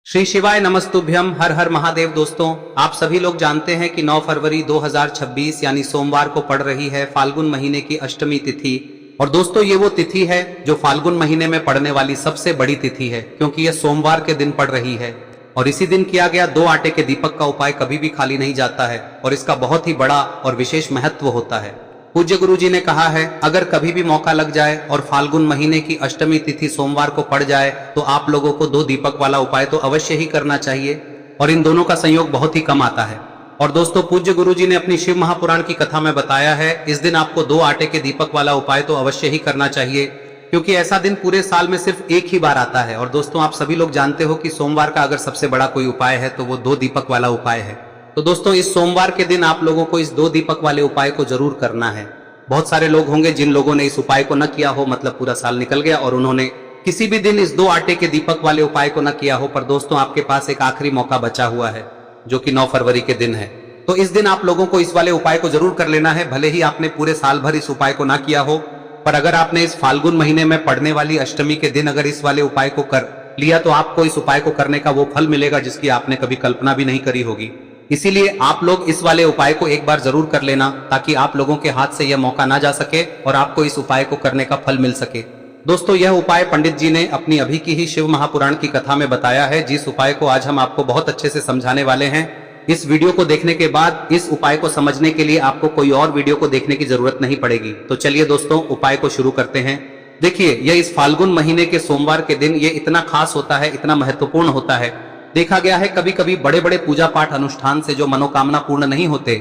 श्री शिवाय नमस्तुभ्यम। हर हर महादेव। दोस्तों, आप सभी लोग जानते हैं कि 9 फरवरी 2026 यानी सोमवार को पड़ रही है फाल्गुन महीने की अष्टमी तिथि। और दोस्तों, ये वो तिथि है जो फाल्गुन महीने में पड़ने वाली सबसे बड़ी तिथि है, क्योंकि यह सोमवार के दिन पड़ रही है। और इसी दिन किया गया 2 आटे के दीपक का उपाय कभी भी खाली नहीं जाता है और इसका बहुत ही बड़ा और विशेष महत्व होता है। पूज्य गुरु जी ने कहा है, अगर कभी भी मौका लग जाए और फाल्गुन महीने की अष्टमी तिथि सोमवार को पड़ जाए तो आप लोगों को 2 दीपक वाला उपाय तो अवश्य ही करना चाहिए। और इन दोनों का संयोग बहुत ही कम आता है। और दोस्तों, पूज्य गुरु जी ने अपनी शिव महापुराण की कथा में बताया है, इस दिन आपको 2 आटे के दीपक वाला उपाय तो अवश्य ही करना चाहिए, क्योंकि ऐसा दिन पूरे साल में सिर्फ एक ही बार आता है। और दोस्तों, आप सभी लोग जानते हो कि सोमवार का अगर सबसे बड़ा कोई उपाय है तो वो 2 दीपक वाला उपाय है। तो दोस्तों, इस सोमवार के दिन आप लोगों को इस 2 दीपक वाले उपाय को जरूर करना है। बहुत सारे लोग होंगे जिन लोगों ने इस उपाय को न किया हो, मतलब पूरा साल निकल गया और उन्होंने किसी भी दिन इस 2 आटे के दीपक वाले उपाय को न किया हो। पर दोस्तों, आपके पास एक आखिरी मौका बचा हुआ है, जो कि 9 फरवरी के दिन है। तो इस दिन आप लोगों को इस वाले उपाय को जरूर कर लेना है, भले ही आपने पूरे साल भर इस उपाय को ना किया हो। पर अगर आपने इस फाल्गुन महीने में पड़ने वाली अष्टमी के दिन अगर इस वाले उपाय को कर लिया तो आपको इस उपाय को करने का वो फल मिलेगा जिसकी आपने कभी कल्पना भी नहीं करी होगी। इसीलिए आप लोग इस वाले उपाय को एक बार जरूर कर लेना, ताकि आप लोगों के हाथ से यह मौका ना जा सके और आपको इस उपाय को करने का फल मिल सके। दोस्तों, यह उपाय पंडित जी ने अपनी अभी की ही शिव महापुराण की कथा में बताया है, जिस उपाय को आज हम आपको बहुत अच्छे से समझाने वाले हैं। इस वीडियो को देखने के बाद इस उपाय को समझने के लिए आपको कोई और वीडियो को देखने की जरूरत नहीं पड़ेगी। तो चलिए दोस्तों, उपाय को शुरू करते हैं। देखिए, यह इस फाल्गुन महीने के सोमवार के दिन ये इतना खास होता है, इतना महत्वपूर्ण होता है। देखा गया है कभी कभी बड़े बड़े पूजा पाठ अनुष्ठान से जो मनोकामना पूर्ण नहीं होते,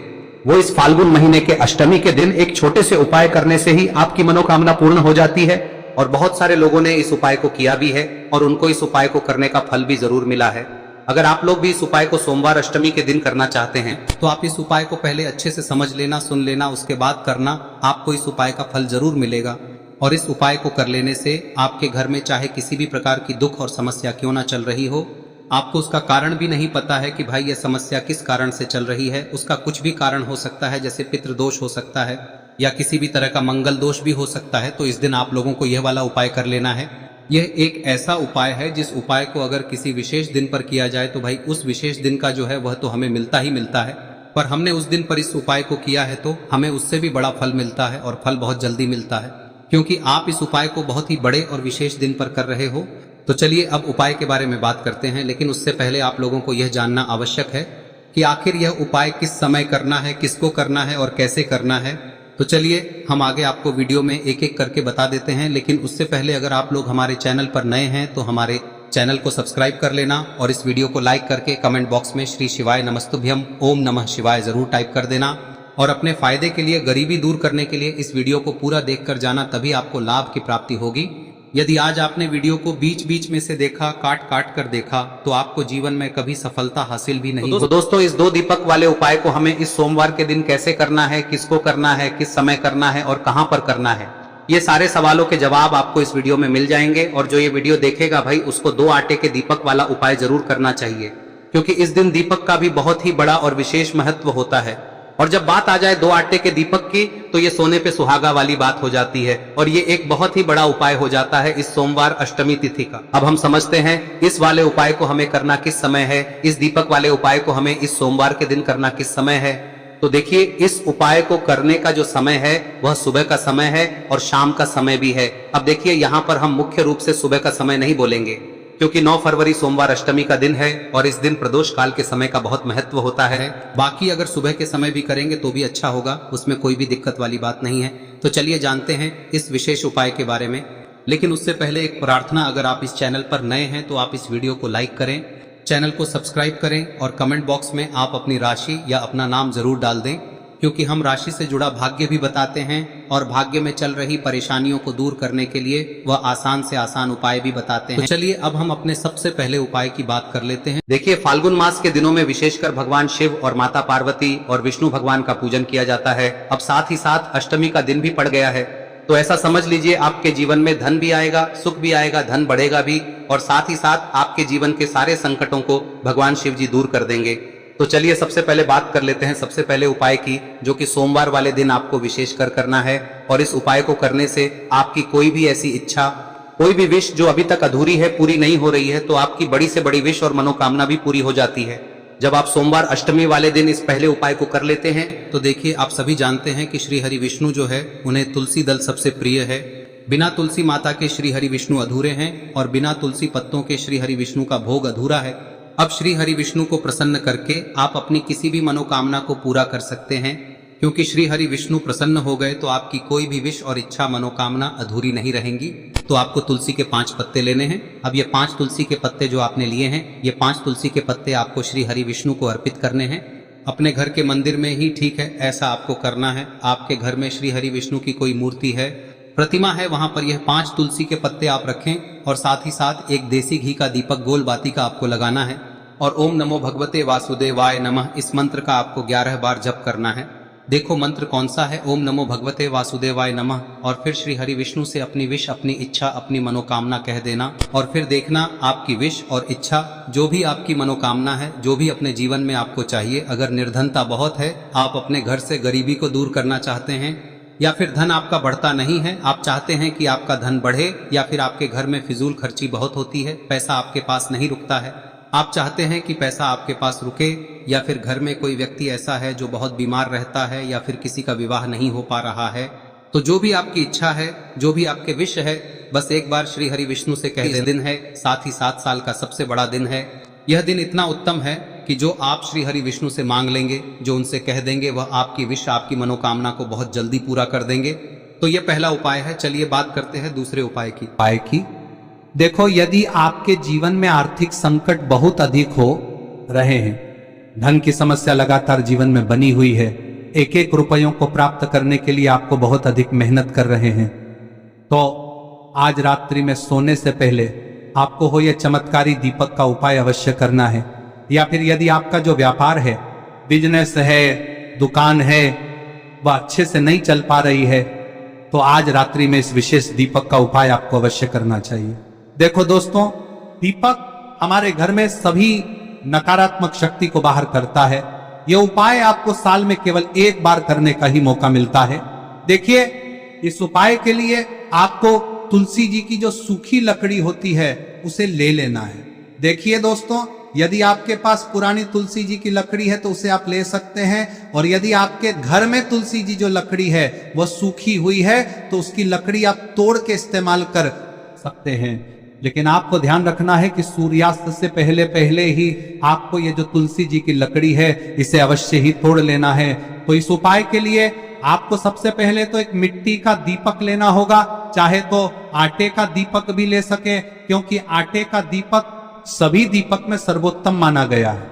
वो इस फाल्गुन महीने के अष्टमी के दिन एक छोटे से उपाय करने से ही आपकी मनोकामना पूर्ण हो जाती है। और बहुत सारे लोगों ने इस उपाय को किया भी है और उनको इस उपाय को करने का फल भी जरूर मिला है। अगर आप लोग भी इस उपाय को सोमवार अष्टमी के दिन करना चाहते हैं तो आप इस उपाय को पहले अच्छे से समझ लेना, सुन लेना, उसके बाद करना। आपको इस उपाय का फल जरूर मिलेगा। और इस उपाय को कर लेने से आपके घर में चाहे किसी भी प्रकार की दुख और समस्या क्यों ना चल रही हो, आपको उसका कारण भी नहीं पता है कि भाई यह समस्या किस कारण से चल रही है, उसका कुछ भी कारण हो सकता है, जैसे पितृदोष हो सकता है या किसी भी तरह का मंगल दोष भी हो सकता है। तो इस दिन आप लोगों को यह वाला उपाय कर लेना है। यह एक ऐसा उपाय है जिस उपाय को अगर किसी विशेष दिन पर किया जाए तो भाई उस विशेष दिन का जो है वह तो हमें मिलता ही मिलता है। पर हमने उस दिन पर इस उपाय को किया है तो हमें उससे भी बड़ा फल मिलता है, और फल बहुत जल्दी मिलता है, क्योंकि आप इस उपाय को बहुत ही बड़े और विशेष दिन पर कर रहे हो। तो चलिए अब उपाय के बारे में बात करते हैं, लेकिन उससे पहले आप लोगों को यह जानना आवश्यक है कि आखिर यह उपाय किस समय करना है, किसको करना है और कैसे करना है। तो चलिए हम आगे आपको वीडियो में एक एक करके बता देते हैं। लेकिन उससे पहले अगर आप लोग हमारे चैनल पर नए हैं तो हमारे चैनल को सब्सक्राइब कर लेना और इस वीडियो को लाइक करके कमेंट बॉक्स में श्री शिवाय नमस्तुभ्यम ओम नमः शिवाय जरूर टाइप कर देना। और अपने फायदे के लिए, गरीबी दूर करने के लिए इस वीडियो को पूरा देखकर जाना, तभी आपको लाभ की प्राप्ति होगी। यदि आज आपने वीडियो को बीच बीच में से देखा, काट काट कर देखा, तो आपको जीवन में कभी सफलता हासिल भी नहीं होगी। तो दोस्तों, इस 2 दीपक वाले उपाय को हमें इस सोमवार के दिन कैसे करना है, किसको करना है, किस समय करना है और कहां पर करना है, ये सारे सवालों के जवाब आपको इस वीडियो में मिल जाएंगे। और जो ये वीडियो देखेगा भाई, उसको 2 आटे के दीपक वाला उपाय जरूर करना चाहिए, क्योंकि इस दिन दीपक का भी बहुत ही बड़ा और विशेष महत्व होता है। और जब बात आ जाए 2 आटे के दीपक की, तो ये सोने पे सुहागा वाली बात हो जाती है और ये एक बहुत ही बड़ा उपाय हो जाता है इस सोमवार अष्टमी तिथि का। अब हम समझते हैं इस वाले उपाय को हमें करना किस समय है, इस दीपक वाले उपाय को हमें इस सोमवार के दिन करना किस समय है। तो देखिए, इस उपाय को करने का जो समय है वह सुबह का समय है और शाम का समय भी है। अब देखिए, यहाँ पर हम मुख्य रूप से सुबह का समय नहीं बोलेंगे, क्योंकि 9 फरवरी सोमवार अष्टमी का दिन है और इस दिन प्रदोष काल के समय का बहुत महत्व होता है। बाकी अगर सुबह के समय भी करेंगे तो भी अच्छा होगा, उसमें कोई भी दिक्कत वाली बात नहीं है। तो चलिए जानते हैं इस विशेष उपाय के बारे में। लेकिन उससे पहले एक प्रार्थना, अगर आप इस चैनल पर नए हैं तो आप इस वीडियो को लाइक करें, चैनल को सब्सक्राइब करें और कमेंट बॉक्स में आप अपनी राशि या अपना नाम जरूर डाल दें, क्योंकि हम राशि से जुड़ा भाग्य भी बताते हैं और भाग्य में चल रही परेशानियों को दूर करने के लिए वह आसान से आसान उपाय भी बताते हैं। तो चलिए अब हम अपने सबसे पहले उपाय की बात कर लेते हैं। देखिए, फाल्गुन मास के दिनों में विशेषकर भगवान शिव और माता पार्वती और विष्णु भगवान का पूजन किया जाता है। अब साथ ही साथ अष्टमी का दिन भी पड़ गया है, तो ऐसा समझ लीजिए आपके जीवन में धन भी आएगा, सुख भी आएगा, धन बढ़ेगा भी, और साथ ही साथ आपके जीवन के सारे संकटों को भगवान शिव जी दूर कर देंगे। तो चलिए सबसे पहले बात कर लेते हैं सबसे पहले उपाय की, जो कि सोमवार वाले दिन आपको विशेषकर करना है। और इस उपाय को करने से आपकी कोई भी ऐसी इच्छा कोई भी विश जो अभी तक अधूरी है, पूरी नहीं हो रही है, तो आपकी बड़ी से बड़ी विश और मनोकामना भी पूरी हो जाती है जब आप सोमवार अष्टमी वाले दिन इस पहले उपाय को कर लेते हैं। तो देखिए, आप सभी जानते हैं कि श्री हरि विष्णु जो है उन्हें तुलसी दल सबसे प्रिय है। बिना तुलसी माता के श्री हरि विष्णु अधूरे हैं और बिना तुलसी पत्तों के श्री हरि विष्णु का भोग अधूरा है। अब श्री हरि विष्णु को प्रसन्न करके आप अपनी किसी भी मनोकामना को पूरा कर सकते हैं, क्योंकि श्री हरि विष्णु प्रसन्न हो गए तो आपकी कोई भी विश और इच्छा मनोकामना अधूरी नहीं रहेंगी। तो आपको तुलसी के 5 पत्ते लेने हैं। अब ये 5 तुलसी के पत्ते जो आपने लिए हैं, ये 5 तुलसी के पत्ते आपको श्री हरि विष्णु को अर्पित करने हैं। अपने घर के मंदिर में ही ठीक है, ऐसा आपको करना है। आपके घर में श्री हरि विष्णु की कोई मूर्ति है, प्रतिमा है, वहां पर यह 5 तुलसी के पत्ते आप रखें और साथ ही साथ एक देसी घी का दीपक गोल बाती का आपको लगाना है और ओम नमो भगवते वासुदेवाय नमः इस मंत्र का आपको 11 बार जप करना है। देखो मंत्र कौन सा है, ओम नमो भगवते वासुदेवाय नमः, और फिर श्री हरि विष्णु से अपनी विश, अपनी इच्छा, अपनी मनोकामना कह देना और फिर देखना आपकी विश और इच्छा, जो भी आपकी मनोकामना है, जो भी अपने जीवन में आपको चाहिए। अगर निर्धनता बहुत है, आप अपने घर से गरीबी को दूर करना चाहते हैं, या फिर धन आपका बढ़ता नहीं है, आप चाहते हैं कि आपका धन बढ़े, या फिर आपके घर में फिजूल खर्ची बहुत होती है, पैसा आपके पास नहीं रुकता है, आप चाहते हैं कि पैसा आपके पास रुके, या फिर घर में कोई व्यक्ति ऐसा है जो बहुत बीमार रहता है, या फिर किसी का विवाह नहीं हो पा रहा है, तो जो भी आपकी इच्छा है, जो भी आपके विश है, बस एक बार श्री हरि विष्णु से कह दें। दिन है, साथ ही 7 साल का सबसे बड़ा दिन है। यह दिन इतना उत्तम है कि जो आप श्री हरि विष्णु से मांग लेंगे, जो उनसे कह देंगे, वह आपकी विश, आपकी मनोकामना को बहुत जल्दी पूरा कर देंगे। तो यह पहला उपाय है। चलिए बात करते हैं दूसरे उपाय की। देखो, यदि आपके जीवन में आर्थिक संकट बहुत अधिक हो रहे हैं, धन की समस्या लगातार जीवन में बनी हुई है, एक एक रुपयों को प्राप्त करने के लिए आपको बहुत अधिक मेहनत कर रहे हैं, तो आज रात्रि में सोने से पहले आपको हो यह चमत्कारी दीपक का उपाय अवश्य करना है। या फिर यदि आपका जो व्यापार है, बिजनेस है, दुकान है, वह अच्छे से नहीं चल पा रही है, तो आज रात्रि में इस विशेष दीपक का उपाय आपको अवश्य करना चाहिए। देखो दोस्तों, दीपक हमारे घर में सभी नकारात्मक शक्ति को बाहर करता है। यह उपाय आपको साल में केवल 1 बार करने का ही मौका मिलता है। देखिए, इस उपाय के लिए आपको तुलसी जी की जो सूखी लकड़ी होती है उसे ले लेना है। देखिए दोस्तों, यदि आपके पास पुरानी तुलसी जी की लकड़ी है तो उसे आप ले सकते हैं, और यदि आपके घर में तुलसी जी जो लकड़ी है वह सूखी हुई है तो उसकी लकड़ी आप तोड़ के इस्तेमाल कर सकते हैं। लेकिन आपको ध्यान रखना है कि सूर्यास्त से पहले पहले ही आपको ये जो तुलसी जी की लकड़ी है इसे अवश्य ही तोड़ लेना है। तो इस उपाय के लिए आपको सबसे पहले तो एक मिट्टी का दीपक लेना होगा, चाहे तो आटे का दीपक भी ले सके, क्योंकि आटे का दीपक सभी दीपक में सर्वोत्तम माना गया है।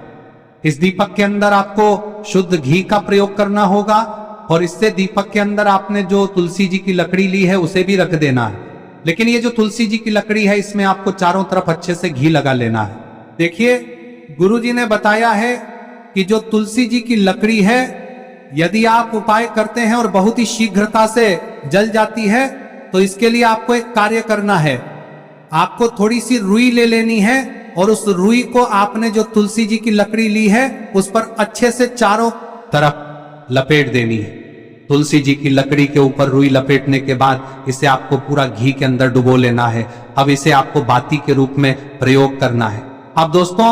इस दीपक के अंदर आपको शुद्ध घी का प्रयोग करना होगा, और इससे दीपक के अंदर आपने जो तुलसी जी की लकड़ी ली है उसे भी रख देना है। लेकिन ये जो तुलसी जी की लकड़ी है, इसमें आपको चारों तरफ अच्छे से घी लगा लेना है। देखिए, गुरुजी ने बताया है कि जो तुलसी जी की लकड़ी है, यदि आप उपाय करते हैं और बहुत ही शीघ्रता से जल जाती है, तो इसके लिए आपको एक कार्य करना है। आपको थोड़ी सी रुई ले लेनी है और उस रुई को आपने जो तुलसी जी की लकड़ी ली है उस पर अच्छे से चारों तरफ लपेट देनी है। तुलसी जी की लकड़ी के ऊपर रुई लपेटने के बाद इसे आपको पूरा घी के अंदर डुबो लेना है। अब इसे आपको बाती के रूप में प्रयोग करना है। अब दोस्तों,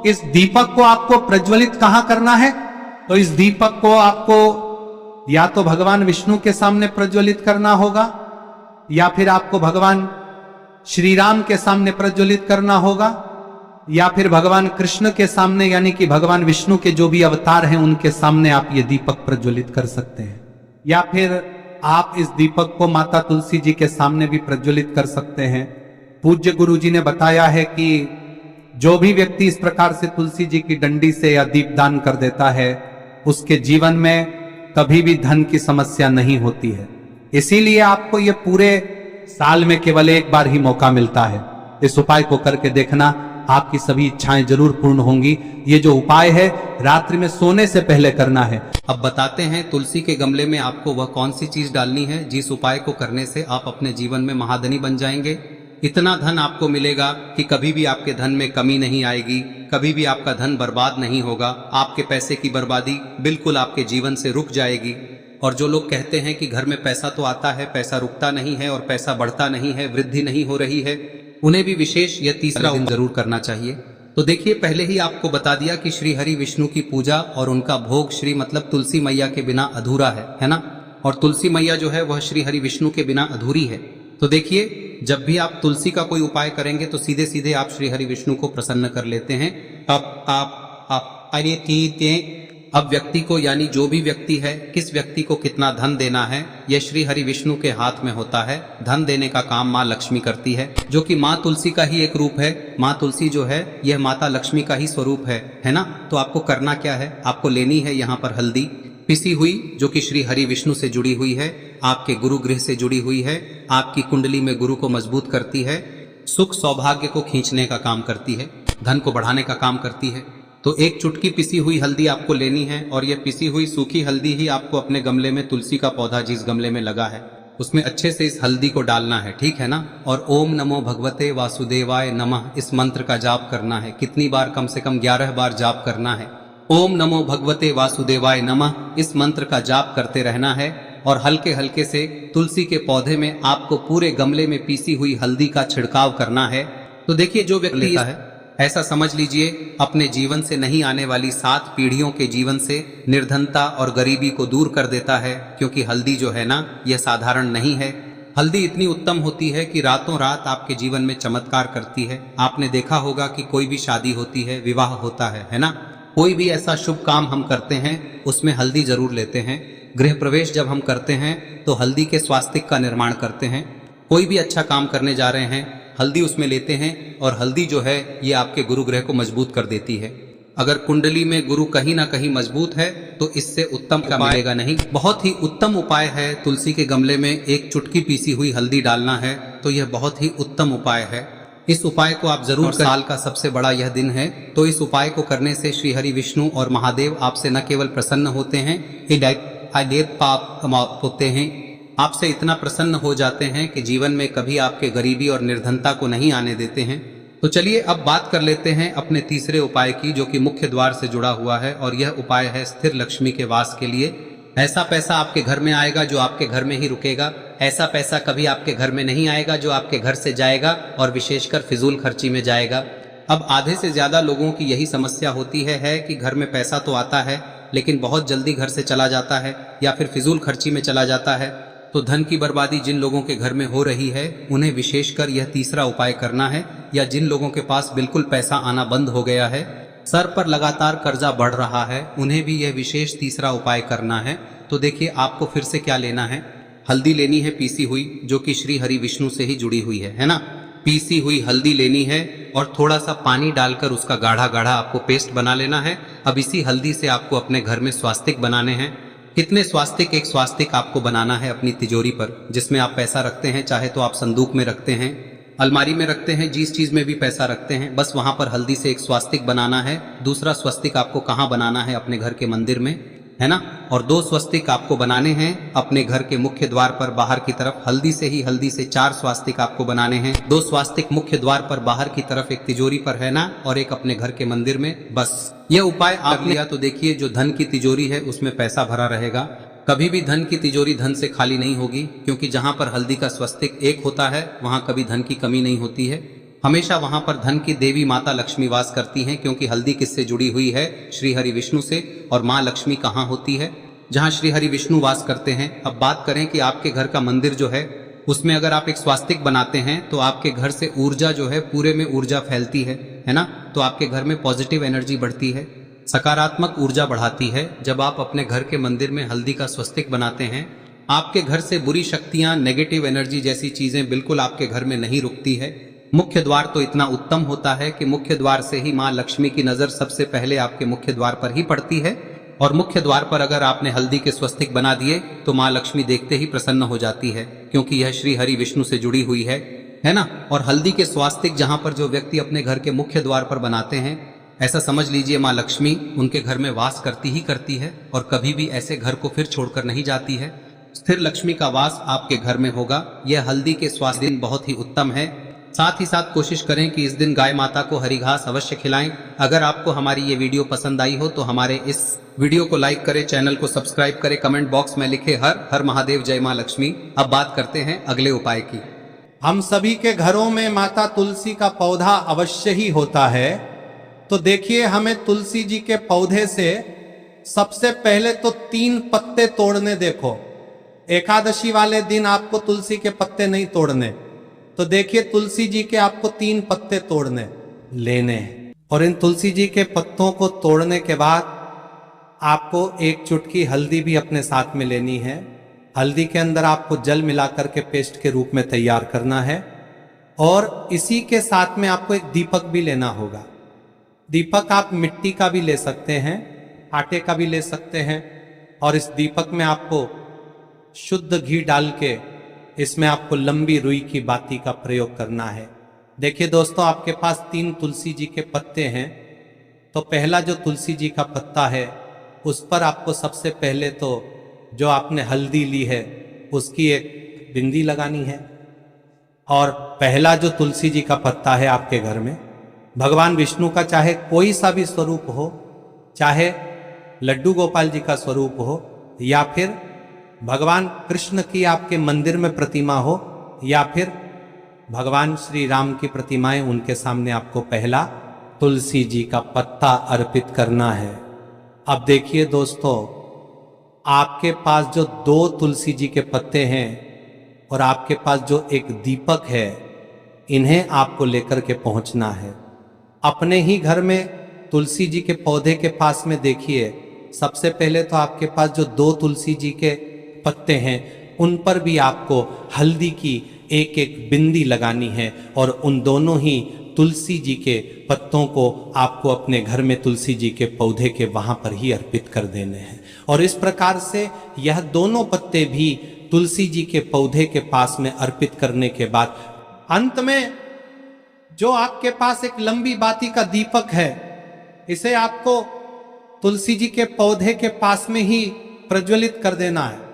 इस दीपक को आपको प्रज्वलित कहां करना है? तो इस दीपक को आपको या तो भगवान विष्णु के सामने प्रज्वलित करना होगा, या फिर आपको भगवान श्री राम के सामने प्रज्वलित करना होगा, या फिर भगवान कृष्ण के सामने, यानी कि भगवान विष्णु के जो भी अवतार हैं उनके सामने आप ये दीपक प्रज्वलित कर सकते हैं। या फिर आप इस दीपक को माता तुलसी जी के सामने भी प्रज्वलित कर सकते हैं। पूज्य गुरु जी ने बताया है कि जो भी व्यक्ति इस प्रकार से तुलसी जी की डंडी से या दीपदान कर देता है, उसके जीवन में कभी भी धन की समस्या नहीं होती है। इसीलिए आपको ये पूरे साल में केवल 1 बार ही मौका मिलता है। इस उपाय को करके देखना, आपकी सभी इच्छाएं जरूर पूर्ण होंगी। ये जो उपाय है रात्रि में सोने से पहले करना है। अब बताते हैं तुलसी के गमले में आपको वह कौन सी चीज डालनी है जिस उपाय को करने से आप अपने जीवन में महाधनी बन जाएंगे। इतना धन आपको मिलेगा कि कभी भी आपके धन में कमी नहीं आएगी, कभी भी आपका धन बर्बाद नहीं होगा। आपके पैसे की बर्बादी बिल्कुल आपके जीवन से रुक जाएगी। और जो लोग कहते हैं कि घर में पैसा तो आता है, पैसा रुकता नहीं है और पैसा बढ़ता नहीं है, वृद्धि नहीं हो रही है, उन्हें भी विशेष यह तीसरा दिन जरूर करना चाहिए। तो देखिए, पहले ही आपको बता दिया कि श्री हरि विष्णु की पूजा और उनका भोग श्री मतलब तुलसी मैया के बिना अधूरा है ना। और तुलसी मैया जो है वह श्री हरि विष्णु के बिना अधूरी है। तो देखिए, जब भी आप तुलसी का कोई उपाय करेंगे तो सीधे सीधे आप श्री हरि विष्णु को प्रसन्न कर लेते हैं। अब व्यक्ति को, यानी जो भी व्यक्ति है, किस व्यक्ति को कितना धन देना है, यह श्री हरि विष्णु के हाथ में होता है। धन देने का काम माँ लक्ष्मी करती है, जो कि माँ तुलसी का ही एक रूप है। माँ तुलसी जो है यह माता लक्ष्मी का ही स्वरूप है ना। तो आपको करना क्या है, आपको लेनी है यहाँ पर हल्दी पिसी हुई, जो कि श्री हरि विष्णु से जुड़ी हुई है, आपके गुरु गृह से जुड़ी हुई है, आपकी कुंडली में गुरु को मजबूत करती है, सुख सौभाग्य को खींचने का काम करती है, धन को बढ़ाने का काम करती है। तो एक चुटकी पिसी हुई हल्दी आपको लेनी है और यह पिसी हुई सूखी हल्दी ही आपको अपने गमले में, तुलसी का पौधा जिस गमले में लगा है उसमें अच्छे से इस हल्दी को डालना है, ठीक है ना। और ओम नमो भगवते वासुदेवाय नमः इस मंत्र का जाप करना है। कितनी बार? कम से कम 11 बार जाप करना है। ओम नमो भगवते वासुदेवाय नमः इस मंत्र का जाप करते रहना है और हल्के हल्के से तुलसी के पौधे में आपको पूरे गमले में पीसी हुई हल्दी का छिड़काव करना है। तो देखिए, जो व्यक्ति लेता है, ऐसा समझ लीजिए अपने जीवन से नहीं आने वाली 7 पीढ़ियों के जीवन से निर्धनता और गरीबी को दूर कर देता है। क्योंकि हल्दी जो है ना, यह साधारण नहीं है। हल्दी इतनी उत्तम होती है कि रातों रात आपके जीवन में चमत्कार करती है। आपने देखा होगा कि कोई भी शादी होती है, विवाह होता है ना, कोई भी ऐसा शुभ काम हम करते हैं उसमें हल्दी जरूर लेते हैं। गृह प्रवेश जब हम करते हैं तो हल्दी के स्वास्तिक का निर्माण करते हैं। कोई भी अच्छा काम करने जा रहे हैं, हल्दी उसमें लेते हैं और हल्दी जो है ये आपके गुरु ग्रह को मजबूत कर देती है। अगर कुंडली में गुरु कहीं ना कहीं मजबूत है तो इससे उत्तम का मिलेगा नहीं। बहुत ही उत्तम उपाय है, तुलसी के गमले में एक चुटकी पीसी हुई हल्दी डालना है, तो यह बहुत ही उत्तम उपाय है। इस उपाय को आप जरूर, साल का सबसे बड़ा यह दिन है, तो इस उपाय को करने से श्री हरि विष्णु और महादेव आपसे न केवल प्रसन्न होते हैं, होते हैं, आपसे इतना प्रसन्न हो जाते हैं कि जीवन में कभी आपके गरीबी और निर्धनता को नहीं आने देते हैं। तो चलिए अब बात कर लेते हैं अपने तीसरे उपाय की, जो कि मुख्य द्वार से जुड़ा हुआ है और यह उपाय है स्थिर लक्ष्मी के वास के लिए। ऐसा पैसा आपके घर में आएगा जो आपके घर में ही रुकेगा। ऐसा पैसा कभी आपके घर में नहीं आएगा जो आपके घर से जाएगा और विशेषकर फिजूल खर्ची में जाएगा। अब आधे से ज्यादा लोगों की यही समस्या होती है कि घर में पैसा तो आता है लेकिन बहुत जल्दी घर से चला जाता है या फिर फिजूल खर्ची में चला जाता है। तो धन की बर्बादी जिन लोगों के घर में हो रही है उन्हें विशेषकर यह तीसरा उपाय करना है, या जिन लोगों के पास बिल्कुल पैसा आना बंद हो गया है, सर पर लगातार कर्जा बढ़ रहा है, उन्हें भी यह विशेष तीसरा उपाय करना है। तो देखिए, आपको फिर से क्या लेना है, हल्दी लेनी है पीसी हुई, जो कि श्री हरि विष्णु से ही जुड़ी हुई है ना। पीसी हुई हल्दी लेनी है और थोड़ा सा पानी डालकर उसका गाढ़ा गाढ़ा आपको पेस्ट बना लेना है। अब इसी हल्दी से आपको अपने घर में स्वास्तिक बनाने हैं। कितने स्वास्तिक? एक स्वास्तिक आपको बनाना है अपनी तिजोरी पर, जिसमें आप पैसा रखते हैं, चाहे तो आप संदूक में रखते हैं, अलमारी में रखते हैं, जिस चीज में भी पैसा रखते हैं, बस वहां पर हल्दी से एक स्वास्तिक बनाना है। दूसरा स्वस्तिक आपको कहाँ बनाना है? अपने घर के मंदिर में, है ना। और 2 स्वस्तिक आपको बनाने हैं अपने घर के मुख्य द्वार पर बाहर की तरफ। हल्दी से 4 स्वास्तिक आपको बनाने हैं। 2 स्वास्तिक मुख्य द्वार पर बाहर की तरफ, एक तिजोरी पर, है ना, और एक अपने घर के मंदिर में। बस यह उपाय आप लिया तो देखिए, जो धन की तिजोरी है उसमें पैसा भरा रहेगा। कभी भी धन की तिजोरी धन से खाली नहीं होगी, क्योंकि जहां पर हल्दी का स्वस्तिक एक होता है वहां कभी धन की कमी नहीं होती है। हमेशा वहां पर धन की देवी माता लक्ष्मी वास करती हैं, क्योंकि हल्दी किससे जुड़ी हुई है? श्री हरि विष्णु से। और माँ लक्ष्मी कहाँ होती है? जहाँ श्री हरि विष्णु वास करते हैं। अब बात करें कि आपके घर का मंदिर जो है उसमें अगर आप एक स्वास्तिक बनाते हैं तो आपके घर से ऊर्जा जो है, पूरे में ऊर्जा फैलती है ना। तो आपके घर में पॉजिटिव एनर्जी बढ़ती है, सकारात्मक ऊर्जा बढ़ाती है। जब आप अपने घर के मंदिर में हल्दी का स्वस्तिक बनाते हैं, आपके घर से बुरी शक्तियां, नेगेटिव एनर्जी जैसी चीजें बिल्कुल आपके घर में नहीं रुकती है। मुख्य द्वार तो इतना उत्तम होता है कि मुख्य द्वार से ही माँ लक्ष्मी की नजर सबसे पहले आपके मुख्य द्वार पर ही पड़ती है। और मुख्य द्वार पर अगर आपने हल्दी के स्वस्तिक बना दिए तो माँ लक्ष्मी देखते ही प्रसन्न हो जाती है, क्योंकि यह श्री हरि विष्णु से जुड़ी हुई है ना। और हल्दी के स्वास्तिक जहां पर जो व्यक्ति अपने घर के मुख्य द्वार पर बनाते हैं, ऐसा समझ लीजिए माँ लक्ष्मी उनके घर में वास करती ही करती है और कभी भी ऐसे घर को फिर छोड़कर नहीं जाती है। स्थिर लक्ष्मी का वास आपके घर में होगा। यह हल्दी के स्वास्तिक बहुत ही उत्तम है। साथ ही साथ कोशिश करें कि इस दिन गाय माता को हरी घास अवश्य खिलाएं। अगर आपको हमारी ये वीडियो पसंद आई हो तो हमारे इस वीडियो को लाइक करें, चैनल को सब्सक्राइब करें, कमेंट बॉक्स में लिखे हर हर महादेव, जय मां लक्ष्मी। अब बात करते हैं अगले उपाय की। हम सभी के घरों में माता तुलसी का पौधा अवश्य ही होता है। तो देखिए, हमें तुलसी जी के पौधे से सबसे पहले तो 3 पत्ते तोड़ने। देखो, एकादशी वाले दिन आपको तुलसी के पत्ते नहीं तोड़ने। तो देखिए, तुलसी जी के आपको 3 पत्ते तोड़ने लेने, और इन तुलसी जी के पत्तों को तोड़ने के बाद आपको 1 चुटकी हल्दी भी अपने साथ में लेनी है। हल्दी के अंदर आपको जल मिलाकर के पेस्ट के रूप में तैयार करना है, और इसी के साथ में आपको एक दीपक भी लेना होगा। दीपक आप मिट्टी का भी ले सकते हैं, आटे का भी ले सकते हैं, और इस दीपक में आपको शुद्ध घी डाल के इसमें आपको लंबी रुई की बाती का प्रयोग करना है। देखिए दोस्तों, आपके पास 3 तुलसी जी के पत्ते हैं। तो पहला जो तुलसी जी का पत्ता है उस पर आपको सबसे पहले तो जो आपने हल्दी ली है उसकी एक बिंदी लगानी है। और पहला जो तुलसी जी का पत्ता है आपके घर में, भगवान विष्णु का चाहे कोई सा भी स्वरूप हो, चाहे लड्डू गोपाल जी का स्वरूप हो, या फिर भगवान कृष्ण की आपके मंदिर में प्रतिमा हो, या फिर भगवान श्री राम की प्रतिमाएं, उनके सामने आपको पहला तुलसी जी का पत्ता अर्पित करना है। अब देखिए दोस्तों, आपके पास जो 2 तुलसी जी के पत्ते हैं और आपके पास जो एक दीपक है, इन्हें आपको लेकर के पहुंचना है। अपने ही घर में तुलसी जी के पौधे के पास में देखिए, सबसे पहले तो आपके पास जो 2 तुलसी जी के पत्ते हैं उन पर भी आपको हल्दी की एक एक बिंदी लगानी है, और उन दोनों ही तुलसी जी के पत्तों को आपको अपने घर में तुलसी जी के पौधे के वहां पर ही अर्पित कर देने हैं। और इस प्रकार से यह दोनों पत्ते भी तुलसी जी के पौधे के पास में अर्पित करने के बाद अंत में जो आपके पास एक लंबी बाती का दीपक है, इसे आपको तुलसी जी के पौधे के पास में ही प्रज्वलित कर देना है।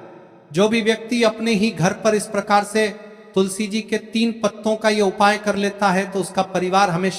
जो भी व्यक्ति अपने ही घर पर इस प्रकार से तुलसी जी के 3 पत्तों का ये उपाय कर लेता है तो उसका परिवार हमेशा